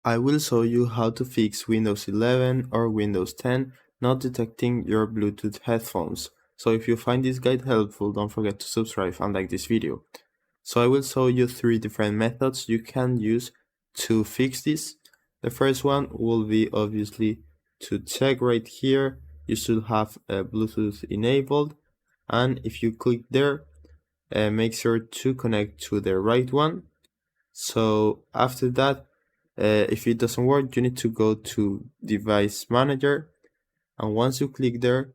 I will show you how to fix Windows 11 or Windows 10 not detecting your Bluetooth headphones. So if you find this guide helpful, don't forget to subscribe and like this video. So I will show you 3 different methods you can use to fix this. The first one will be obviously to check right here. You should have Bluetooth enabled, and if you click there, make sure to connect to the right one. So after that, if it doesn't work, you need to go to Device Manager, and once you click there,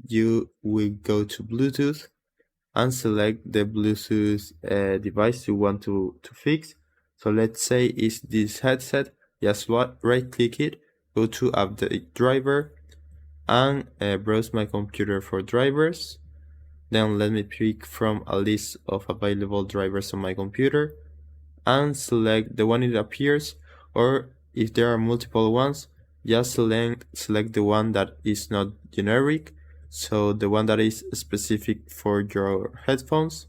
you will go to Bluetooth and select the Bluetooth device you want to fix. So let's say it's this headset. Just right click it, go to Update Driver, and browse my computer for drivers. Then let me pick from a list of available drivers on my computer and select the one it appears, or if there are multiple ones, just select the one that is not generic, so the one that is specific for your headphones.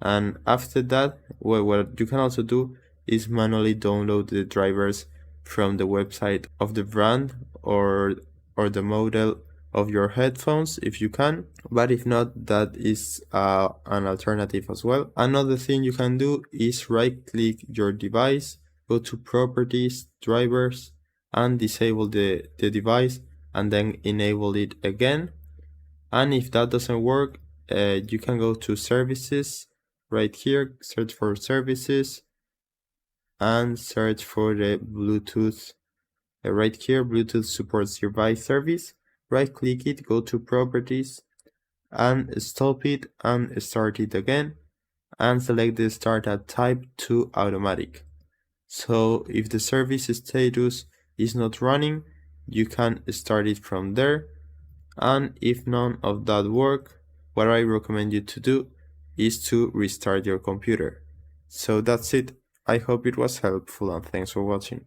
And after that, what you can also do is manually download the drivers from the website of the brand or the model of your headphones if you can, but if not, that is an alternative as well. Another thing you can do is right click your device, go to Properties, Drivers, and disable the device, and then enable it again. And if that doesn't work, you can go to Services right here, search for Services, and search for the Bluetooth. Right here, Bluetooth supports device service. Right click it, go to Properties, and stop it and start it again, and select the Start at Type to Automatic. So if the service status is not running, you can start it from there. And if none of that work, what I recommend you to do is to restart your computer. So that's it. I hope it was helpful, and thanks for watching.